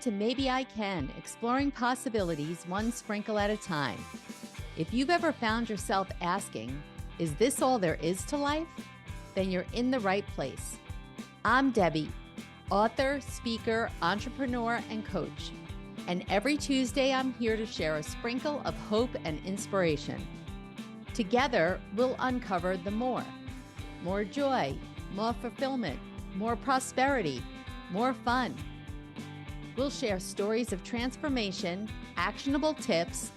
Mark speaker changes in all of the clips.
Speaker 1: to Maybe I Can, exploring possibilities one sprinkle at a time. If you've ever found yourself asking, is this all there is to life? Then you're in the right place. I'm Debbie, author, speaker, entrepreneur, and coach. And every Tuesday, I'm here to share a sprinkle of hope and inspiration. Together, we'll uncover the more joy, more fulfillment, more prosperity, more fun. We'll share stories of transformation, actionable tips,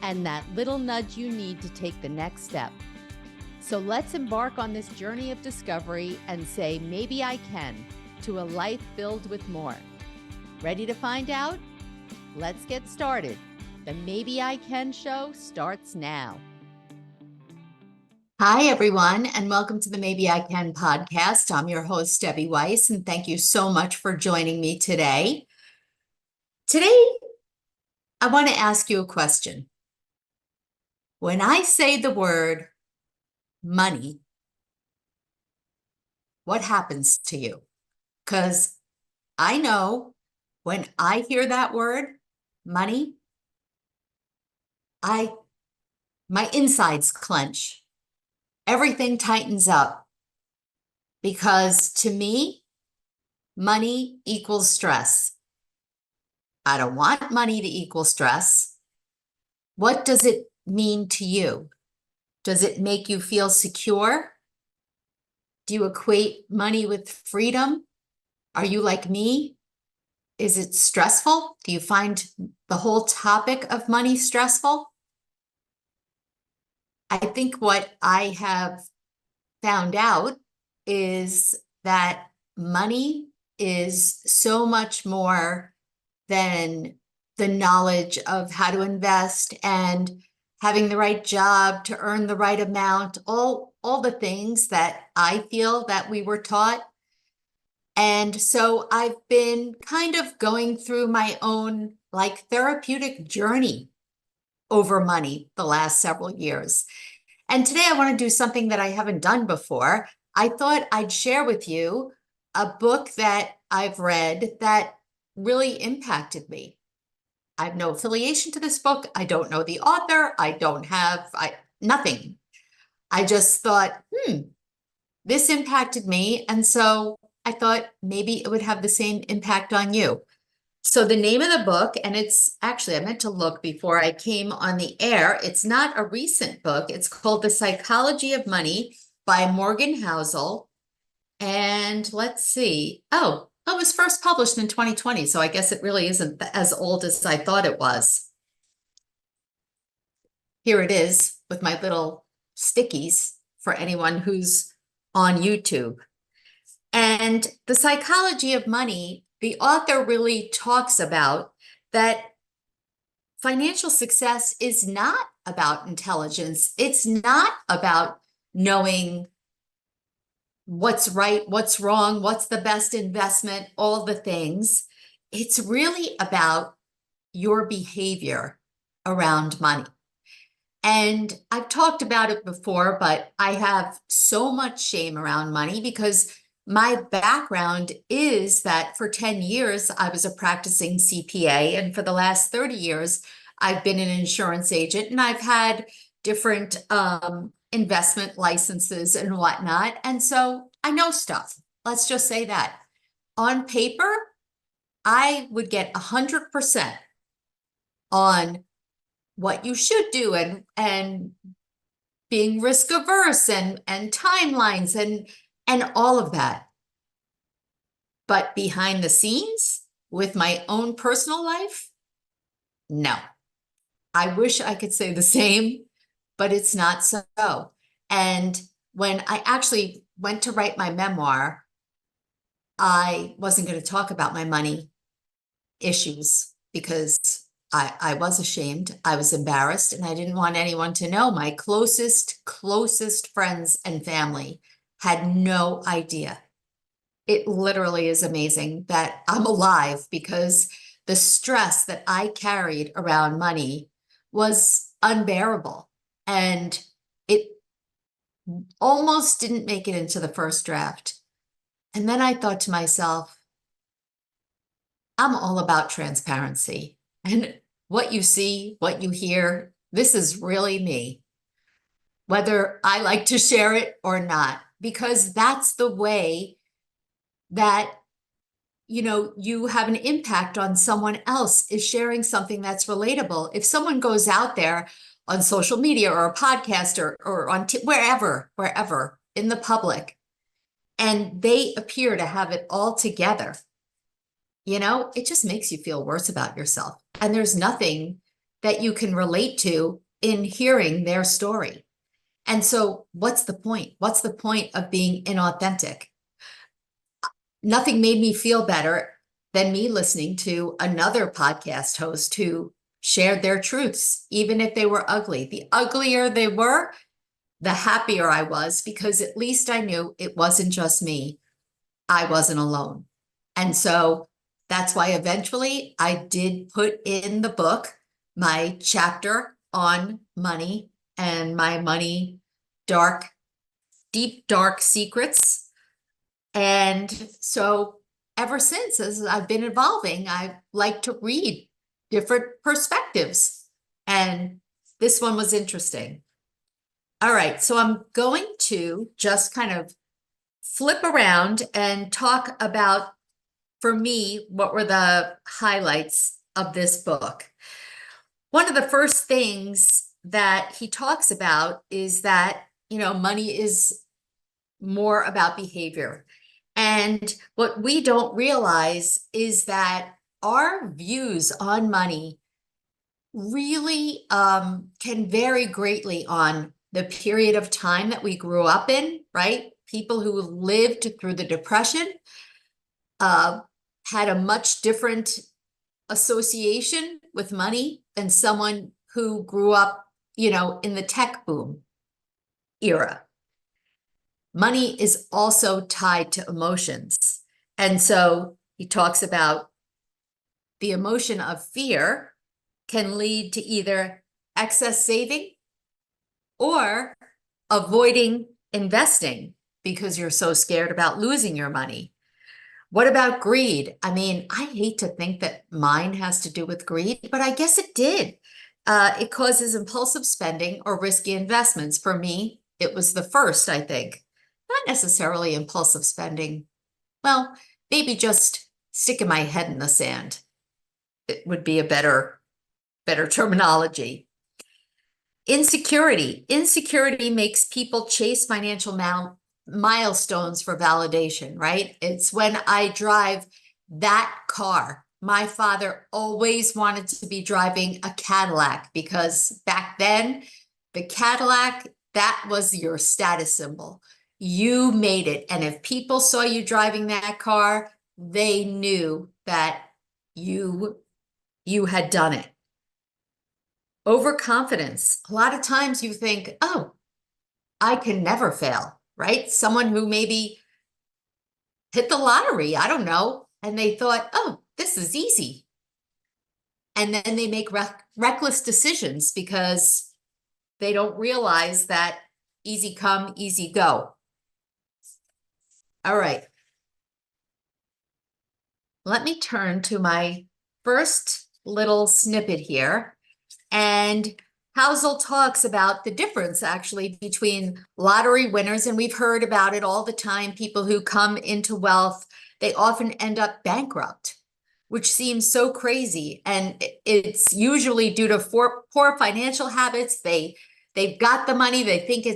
Speaker 1: and that little nudge you need to take the next step. So let's embark on this journey of discovery and say, maybe I can, to a life filled with more. Ready to find out? Let's get started. The Maybe I Can show starts now. Hi, everyone, and welcome to the Maybe I Can podcast. I'm your host, Debbie Weiss, and thank you so much for joining me today. Today, I want to ask you a question. When I say the word money, what happens to you? Because I know when I hear that word, money, my insides clench. Everything tightens up. Because to me, money equals stress. I don't want money to equal stress. What does it mean to you? Does it make you feel secure? Do you equate money with freedom? Are you like me? Is it stressful? Do you find the whole topic of money stressful? I think what I have found out is that money is so much more than the knowledge of how to invest and having the right job to earn the right amount, all the things that I feel that we were taught. And so I've been kind of going through my own therapeutic journey over money the last several years. And today I want to do something that I haven't done before. I thought I'd share with you a book that I've read that really impacted me. I have no affiliation to this book. I don't know the author. Nothing. I just thought, this impacted me. And so I thought maybe it would have the same impact on you. So the name of the book, and it's actually, I meant to look before I came on the air. It's not a recent book. It's called The Psychology of Money by Morgan Housel. And let's see. Oh, it was first published in 2020. So I guess it really isn't as old as I thought it was. Here it is with my little stickies for anyone who's on YouTube. And The Psychology of Money, the author really talks about that financial success is not about intelligence. It's not about knowing what's right, what's wrong, what's the best investment, all the things. It's really about your behavior around money. And I've talked about it before, but I have so much shame around money because my background is that for 10 years, I was a practicing CPA. And for the last 30 years, I've been an insurance agent and I've had different investment licenses and whatnot. And so I know stuff. Let's just say that. On paper, I would get 100% on what you should do and being risk averse and timelines and all of that. But behind the scenes with my own personal life, no. I wish I could say the same, but it's not so. And when I actually went to write my memoir, I wasn't going to talk about my money issues because I was ashamed, I was embarrassed, and I didn't want anyone to know. My closest friends and family had no idea. It literally is amazing that I'm alive because the stress that I carried around money was unbearable. And it almost didn't make it into the first draft. And then I thought to myself, I'm all about transparency. And what you see, what you hear, this is really me, whether I like to share it or not, because that's the way that you have an impact on someone else, is sharing something that's relatable. If someone goes out there on social media or a podcast or on wherever in the public, and they appear to have it all together, it just makes you feel worse about yourself. And there's nothing that you can relate to in hearing their story. And so what's the point? What's the point of being inauthentic? Nothing made me feel better than me listening to another podcast host who shared their truths, even if they were ugly. The uglier they were, the happier I was, because at least I knew it wasn't just me. I wasn't alone. And so that's why eventually I did put in the book my chapter on money and my money deep, dark secrets. And so ever since, as I've been evolving, I like to read different perspectives. And this one was interesting. All right, so I'm going to just kind of flip around and talk about, for me, what were the highlights of this book. One of the first things that he talks about is that, money is more about behavior. And what we don't realize is that our views on money really can vary greatly on the period of time that we grew up in, right? People who lived through the Depression had a much different association with money than someone who grew up, in the tech boom era. Money is also tied to emotions. And so he talks about the emotion of fear can lead to either excess saving or avoiding investing because you're so scared about losing your money. What about greed? I mean, I hate to think that mine has to do with greed, but I guess it did. It causes impulsive spending or risky investments. For me, it was the first, I think. Not necessarily impulsive spending. Well, maybe just sticking my head in the sand. It would be a better terminology. Insecurity. Insecurity makes people chase financial milestones for validation, right? It's when I drive that car. My father always wanted to be driving a Cadillac because back then, the Cadillac, that was your status symbol. You made it. And if people saw you driving that car, they knew that you had done it. Overconfidence. A lot of times you think, oh, I can never fail, right? Someone who maybe hit the lottery, I don't know, and they thought, oh, this is easy. And then they make reckless decisions because they don't realize that easy come, easy go. All right. Let me turn to my first little snippet here. And Housel talks about the difference actually between lottery winners, and we've heard about it all the time. People who come into wealth, they often end up bankrupt, which seems so crazy. And it's usually due to poor financial habits. They've got the money, they think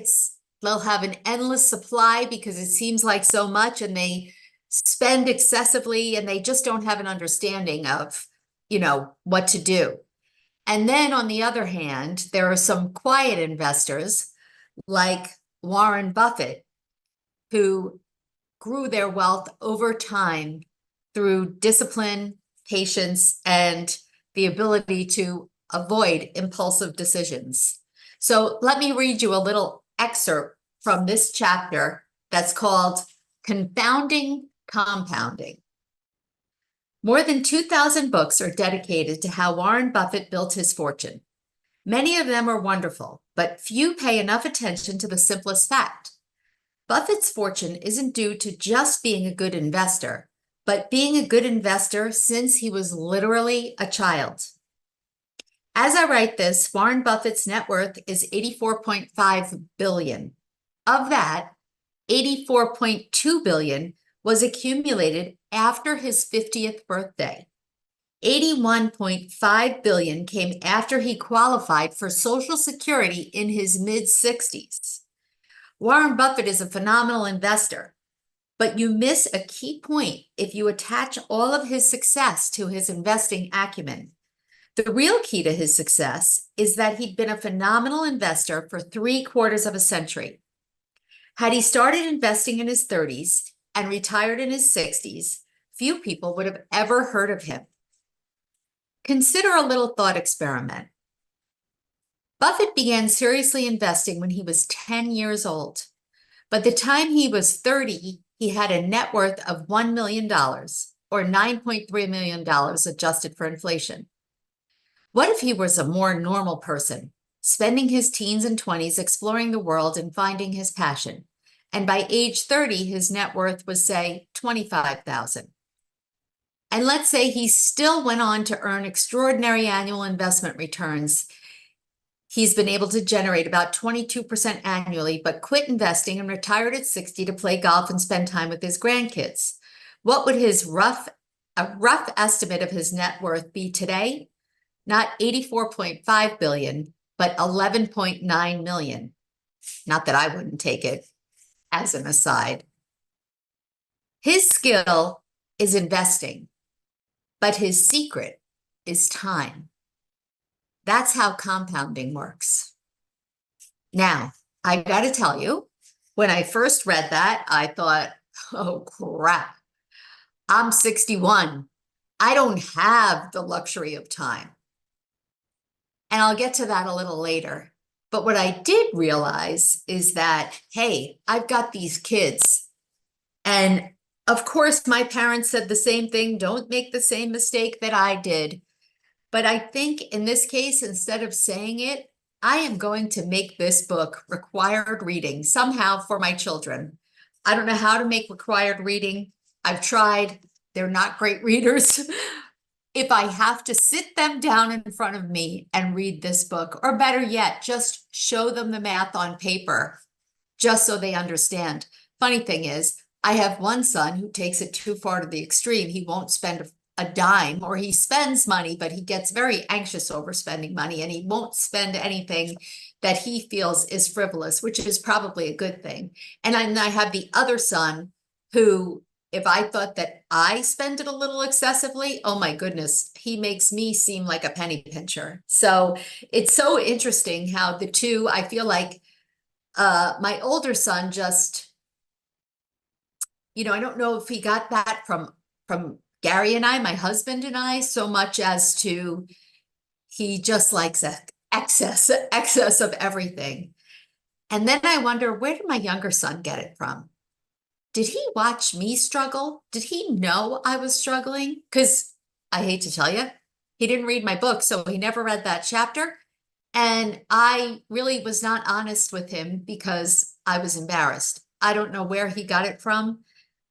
Speaker 1: they'll have an endless supply because it seems like so much, and they spend excessively, and they just don't have an understanding of, what to do. And then on the other hand, there are some quiet investors like Warren Buffett who grew their wealth over time through discipline, patience, and the ability to avoid impulsive decisions. So let me read you a little excerpt from this chapter that's called Confounding Compounding. More than 2,000 books are dedicated to how Warren Buffett built his fortune. Many of them are wonderful, but few pay enough attention to the simplest fact. Buffett's fortune isn't due to just being a good investor, but being a good investor since he was literally a child. As I write this, Warren Buffett's net worth is $84.5 billion. Of that, $84.2 billion was accumulated after his 50th birthday. $81.5 billion came after he qualified for Social Security in his mid-60s. Warren Buffett is a phenomenal investor, but you miss a key point if you attach all of his success to his investing acumen. The real key to his success is that he'd been a phenomenal investor for 3/4 of a century. Had he started investing in his 30s and retired in his 60s, few people would have ever heard of him. Consider a little thought experiment. Buffett began seriously investing when he was 10 years old. By the time he was 30, he had a net worth of $1 million, or $9.3 million adjusted for inflation. What if he was a more normal person, spending his teens and 20s exploring the world and finding his passion, and by age 30, his net worth was, say, $25,000? And let's say he still went on to earn extraordinary annual investment returns. He's been able to generate about 22% annually, but quit investing and retired at 60 to play golf and spend time with his grandkids. What would a rough estimate of his net worth be today? Not $84.5 billion, but $11.9 million. Not that I wouldn't take it, as an aside. His skill is investing, but his secret is time. That's how compounding works. Now, I got to tell you, when I first read that, I thought, oh crap, I'm 61. I don't have the luxury of time. And I'll get to that a little later. But what I did realize is that, hey, I've got these kids. And of course, my parents said the same thing. Don't make the same mistake that I did. But I think in this case, instead of saying it, I am going to make this book required reading somehow for my children. I don't know how to make required reading. I've tried. They're not great readers. If I have to sit them down in front of me and read this book, or better yet, just show them the math on paper, just so they understand. Funny thing is, I have one son who takes it too far to the extreme. He won't spend a dime, or he spends money, but he gets very anxious over spending money, and he won't spend anything that he feels is frivolous, which is probably a good thing. And I have the other son who, if I thought that I spend it a little excessively, oh my goodness, he makes me seem like a penny pincher. So it's so interesting how the two, I feel like my older son just, I don't know if he got that from Gary and I, my husband and I, so much as to he just likes excess of everything. And then I wonder, where did my younger son get it from? Did he watch me struggle? Did he know I was struggling? Because I hate to tell you, he didn't read my book, so he never read that chapter. And I really was not honest with him because I was embarrassed. I don't know where he got it from.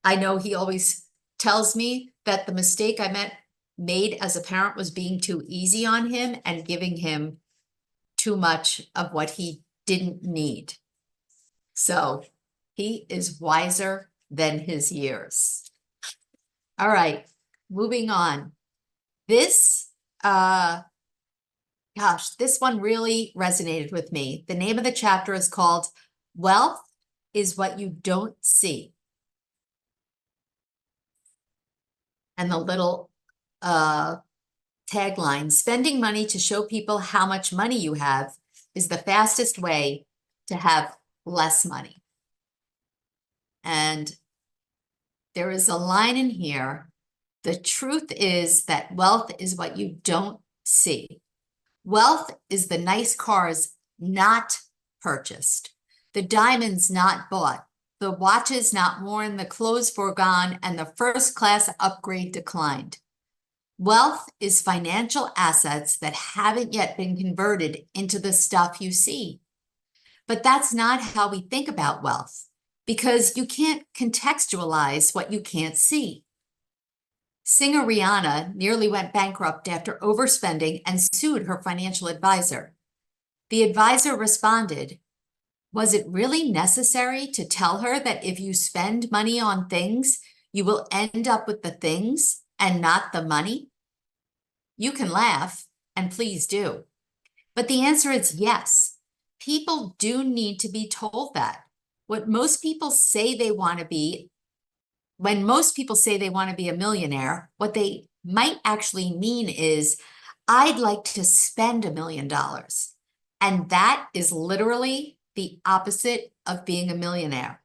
Speaker 1: I know he always tells me that the mistake I made as a parent was being too easy on him and giving him too much of what he didn't need. So he is wiser than his years. All right, moving on. This, this one really resonated with me. The name of the chapter is called Wealth is What You Don't See. And the little tagline, spending money to show people how much money you have is the fastest way to have less money. And there is a line in here. The truth is that wealth is what you don't see. Wealth is the nice cars not purchased, the diamonds not bought, the watches not worn, the clothes foregone, and the first class upgrade declined. Wealth is financial assets that haven't yet been converted into the stuff you see. But that's not how we think about wealth, because you can't contextualize what you can't see. Singer Rihanna nearly went bankrupt after overspending and sued her financial advisor. The advisor responded, "Was it really necessary to tell her that if you spend money on things, you will end up with the things and not the money?" You can laugh, and please do. But the answer is yes. People do need to be told that. What most people say they want to be, when most people say they want to be a millionaire, what they might actually mean is, "I'd like to spend $1 million." And that is literally the opposite of being a millionaire.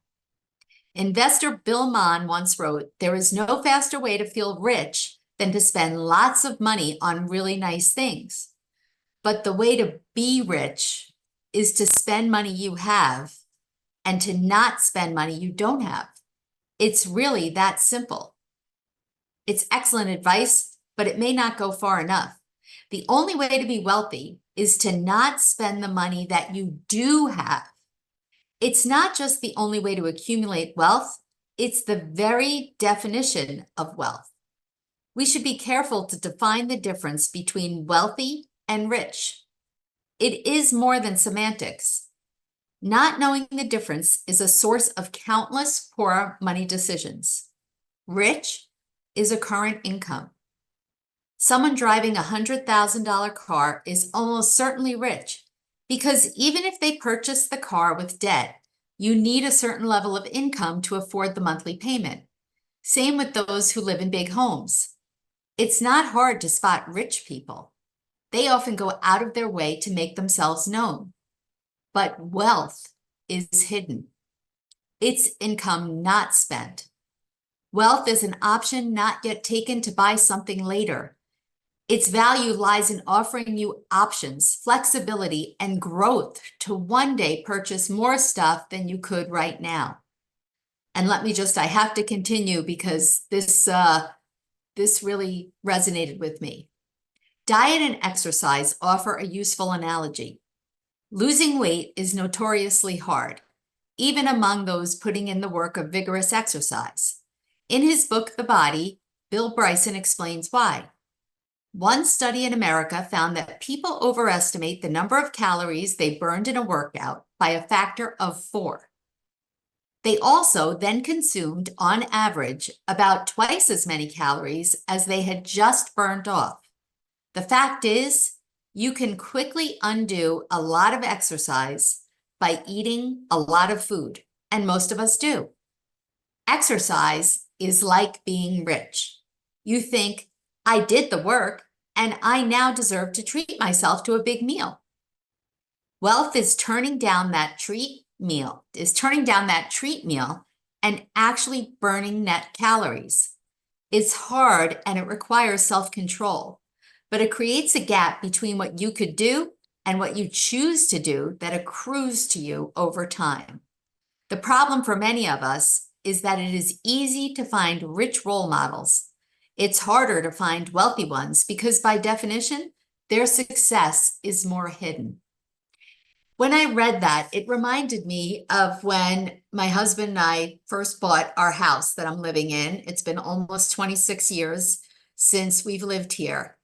Speaker 1: Investor Bill Mann once wrote, "There is no faster way to feel rich than to spend lots of money on really nice things. But the way to be rich is to spend money you have and to not spend money you don't have. It's really that simple." It's excellent advice, but it may not go far enough. The only way to be wealthy is to not spend the money that you do have. It's not just the only way to accumulate wealth, it's the very definition of wealth. We should be careful to define the difference between wealthy and rich. It is more than semantics. Not knowing the difference is a source of countless poor money decisions. Rich is a current income. Someone driving a $100,000 car is almost certainly rich, because even if they purchase the car with debt, you need a certain level of income to afford the monthly payment. Same with those who live in big homes. It's not hard to spot rich people. They often go out of their way to make themselves known. But wealth is hidden. It's income not spent. Wealth is an option not yet taken to buy something later. Its value lies in offering you options, flexibility, and growth to one day purchase more stuff than you could right now. And I have to continue because this really resonated with me. Diet and exercise offer a useful analogy. Losing weight is notoriously hard, even among those putting in the work of vigorous exercise. In his book, The Body, Bill Bryson explains why. One study in America found that people overestimate the number of calories they burned in a workout by a factor of 4. They also then consumed, on average, about twice as many calories as they had just burned off. The fact is, you can quickly undo a lot of exercise by eating a lot of food, and most of us do. Exercise is like being rich. You think, "I did the work, and I now deserve to treat myself to a big meal." Wealth is turning down that treat meal and actually burning net calories. It's hard and it requires self-control, but it creates a gap between what you could do and what you choose to do that accrues to you over time. The problem for many of us is that it is easy to find rich role models. It's harder to find wealthy ones because, by definition, their success is more hidden. When I read that, it reminded me of when my husband and I first bought our house that I'm living in. It's been almost 26 years since we've lived here.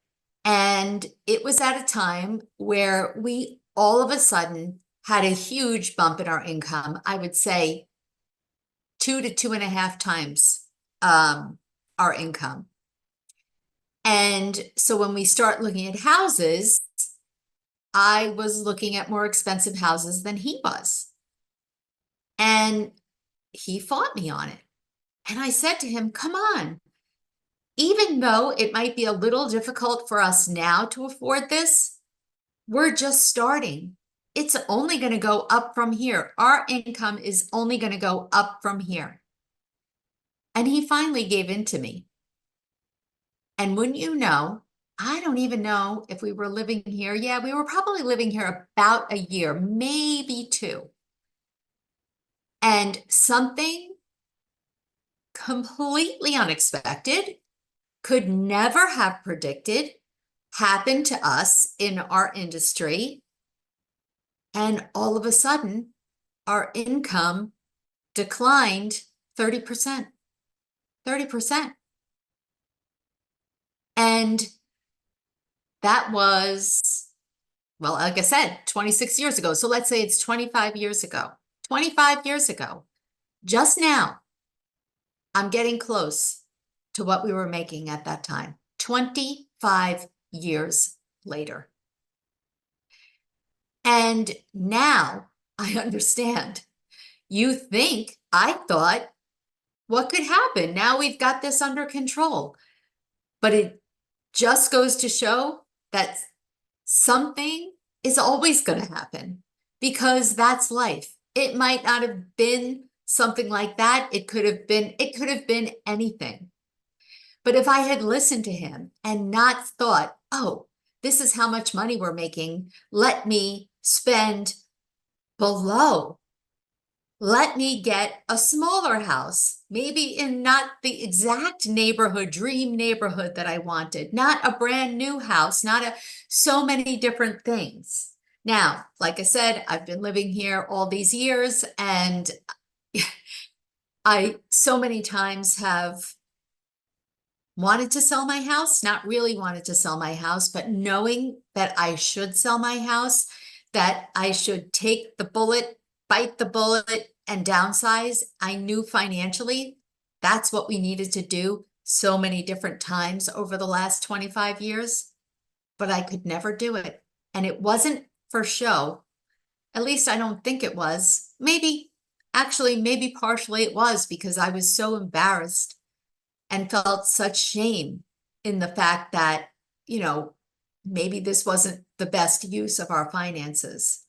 Speaker 1: And it was at a time where we all of a sudden had a huge bump in our income. I would say 2 to 2.5 times our income. And so when we start looking at houses, I was looking at more expensive houses than he was. And he fought me on it. And I said to him, "Come on, even though it might be a little difficult for us now to afford this, we're just starting. It's only going to go up from here. Our income is only going to go up from here." And he finally gave in to me. And wouldn't you know, I don't even know if we were living here. Yeah, we were probably living here about a year, maybe 2. And something completely unexpected, could never have predicted, happened to us in our industry. And all of a sudden, our income declined 30%. 30%. And that was, well, like I said, 26 years ago. So let's say it's 25 years ago. 25 years ago. Just now, I'm getting close to what we were making at that time. 25 years later. And now I understand. I thought, what could happen? Now we've got this under control. But it just goes to show that something is always going to happen because that's life. It might not have been something like that. It could have been anything. But if I had listened to him and not thought, oh, this is how much money we're making, let me spend below. Let me get a smaller house, maybe in not the exact neighborhood, dream neighborhood that I wanted, not a brand new house, so many different things. Now, like I said, I've been living here all these years, and I so many times have wanted to sell my house, not really wanted to sell my house, but knowing that I should sell my house, that I should take the bullet, bite the bullet, and downsize. I knew financially that's what we needed to do so many different times over the last 25 years, but I could never do it. And it wasn't for show. At least I don't think it was. Maybe partially it was, because I was so embarrassed and felt such shame in the fact that, maybe this wasn't the best use of our finances.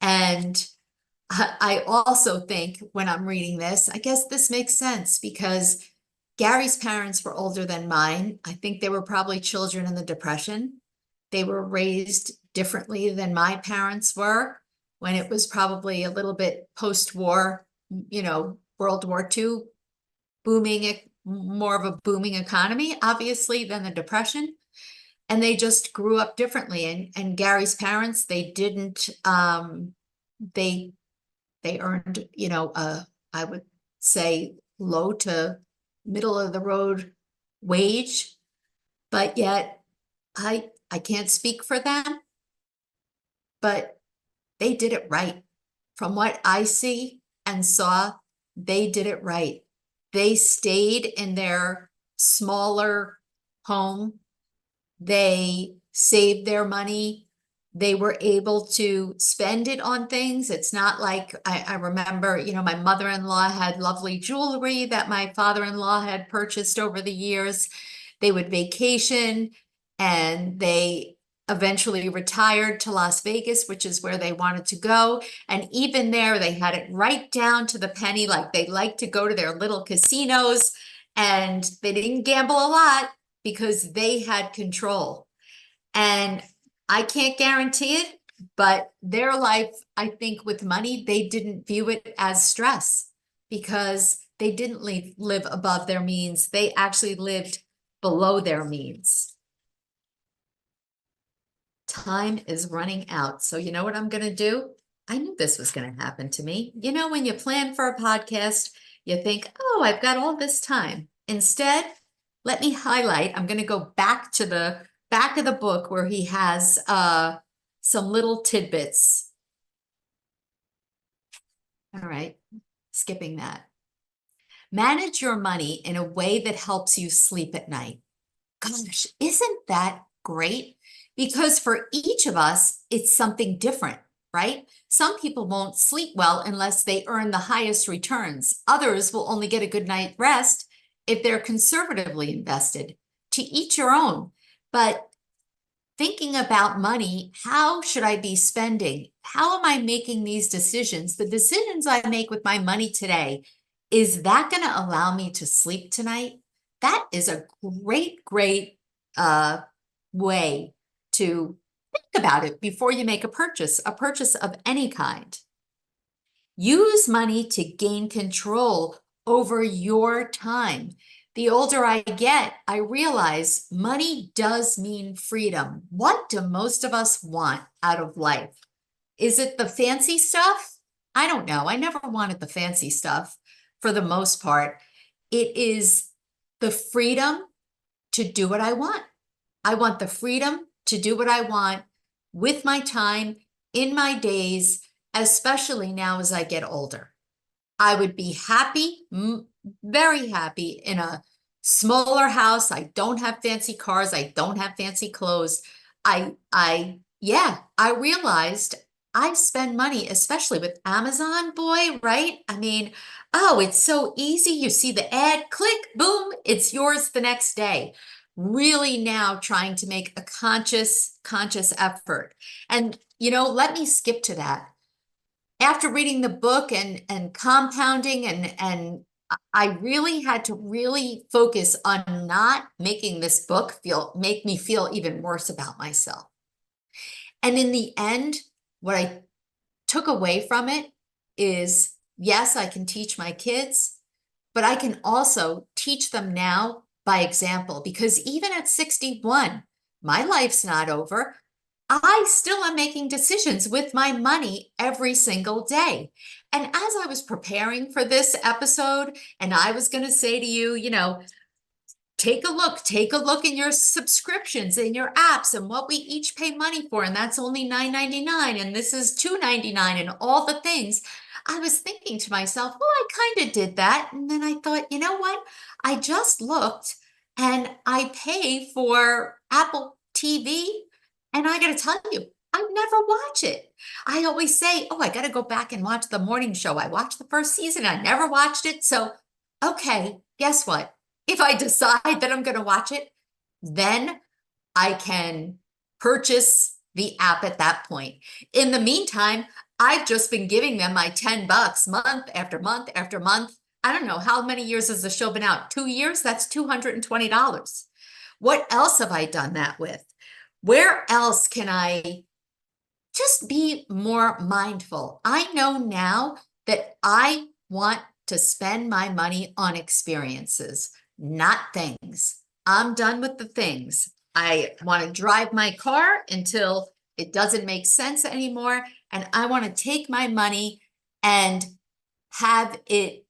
Speaker 1: And I also think when I'm reading this, I guess this makes sense because Gary's parents were older than mine. I think they were probably children in the Depression. They were raised differently than my parents were when it was probably a little bit post-war, World War II, more of a booming economy, obviously, than the Depression. And they just grew up differently. And Gary's parents, they didn't, they earned, I would say low to middle of the road wage, but yet I can't speak for them, but they did it right. From what I see and saw, they did it right. They stayed in their smaller home. They saved their money. They were able to spend it on things. It's not like I remember, my mother-in-law had lovely jewelry that my father-in-law had purchased over the years. They would vacation, and they eventually retired to Las Vegas, which is where they wanted to go. And even there, they had it right down to the penny. Like, they liked to go to their little casinos, and they didn't gamble a lot because they had control. And I can't guarantee it, but their life, I think, with money, they didn't view it as stress because they didn't live above their means. They actually lived below their means. Time is running out. So you know what I'm going to do? I knew this was going to happen to me. When you plan for a podcast, you think, oh, I've got all this time. Instead, let me highlight. I'm going to go back to the back of the book where he has some little tidbits. All right, skipping that. Manage your money in a way that helps you sleep at night. Gosh, isn't that great? Because for each of us, it's something different, right? Some people won't sleep well unless they earn the highest returns. Others will only get a good night's rest if they're conservatively invested. To each your own. But thinking about money, how should I be spending? How am I making these decisions? The decisions I make with my money today, is that going to allow me to sleep tonight? That is a great way to think about it before you make a purchase of any kind. Use money to gain control over your time. The older I get, I realize money does mean freedom. What do most of us want out of life? Is it the fancy stuff? I don't know. I never wanted the fancy stuff for the most part. It is the freedom to do what I want. I want the freedom to do what I want with my time, in my days, especially now as I get older. I would be happy, very happy in a smaller house. I don't have fancy cars. I don't have fancy clothes. I realized I spend money, especially with Amazon, boy, right? I mean, oh, it's so easy. You see the ad, click, boom, it's yours the next day. Really now trying to make a conscious effort. And, let me skip to that. After reading the book and compounding and I really had to really focus on not making this book make me feel even worse about myself. And in the end, what I took away from it is, yes, I can teach my kids, but I can also teach them now by example, because even at 61, my life's not over. I still am making decisions with my money every single day. And as I was preparing for this episode, and I was going to say to you, take a look in your subscriptions, in your apps, and what we each pay money for. And that's only $9.99. And this is $2.99 and all the things. I was thinking to myself, well, I kind of did that. And then I thought, you know what? I just looked and I pay for Apple TV. And I got to tell you, I never watch it. I always say, oh, I got to go back and watch the morning show. I watched the first season. I never watched it. So, okay, guess what? If I decide that I'm going to watch it, then I can purchase the app at that point. In the meantime, I've just been giving them my $10 month after month after month. I don't know, how many years has the show been out? 2 years? That's $220. What else have I done that with? Where else can I just be more mindful? I know now that I want to spend my money on experiences, not things. I'm done with the things. I want to drive my car until it doesn't make sense anymore. And I want to take my money and have it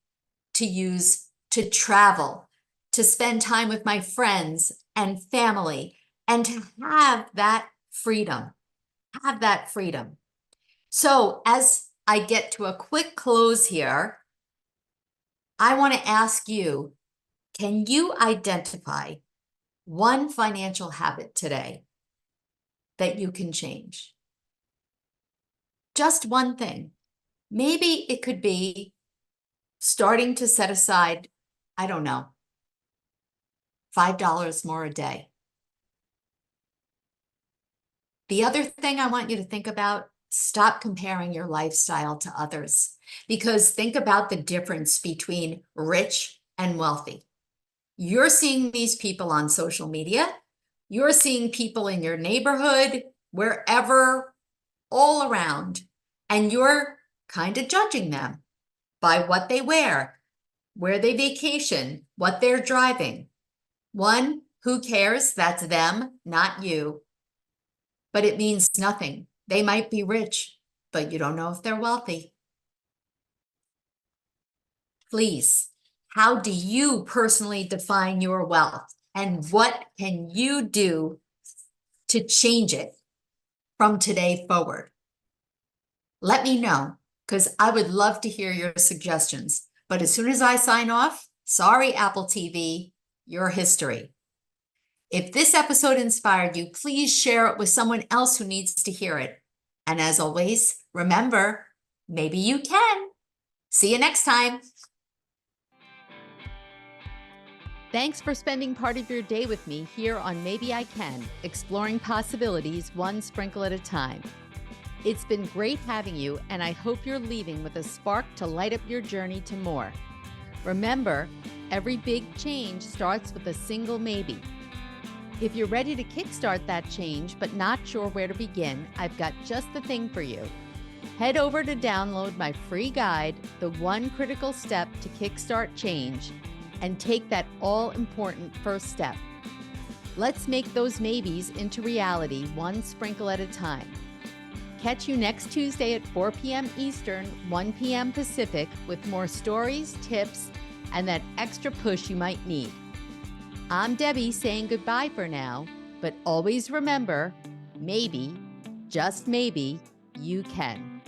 Speaker 1: to use to travel, to spend time with my friends and family, and to have that freedom. So as I get to a quick close here, I want to ask you, can you identify one financial habit today that you can change? Just one thing. Maybe it could be starting to set aside, I don't know, $5 more a day. The other thing I want you to think about, stop comparing your lifestyle to others, because think about the difference between rich and wealthy. You're seeing these people on social media. You're seeing people in your neighborhood, wherever, all around, and you're kind of judging them by what they wear, where they vacation, what they're driving. One, who cares? That's them, not you. But it means nothing. They might be rich, but you don't know if they're wealthy. Please, how do you personally define your wealth? And what can you do to change it from today forward? Let me know, because I would love to hear your suggestions. But as soon as I sign off, sorry, Apple TV, your history. If this episode inspired you, please share it with someone else who needs to hear it. And as always, remember, maybe you can. See you next time. Thanks for spending part of your day with me here on Maybe I Can, exploring possibilities one sprinkle at a time. It's been great having you, and I hope you're leaving with a spark to light up your journey to more. Remember, every big change starts with a single maybe. If you're ready to kickstart that change but not sure where to begin, I've got just the thing for you. Head over to download my free guide, The One Critical Step to Kickstart Change, and take that all-important first step. Let's make those maybes into reality one sprinkle at a time. Catch you next Tuesday at 4 p.m. Eastern, 1 p.m. Pacific with more stories, tips, and that extra push you might need. I'm Debbie saying goodbye for now, but always remember, maybe, just maybe, you can.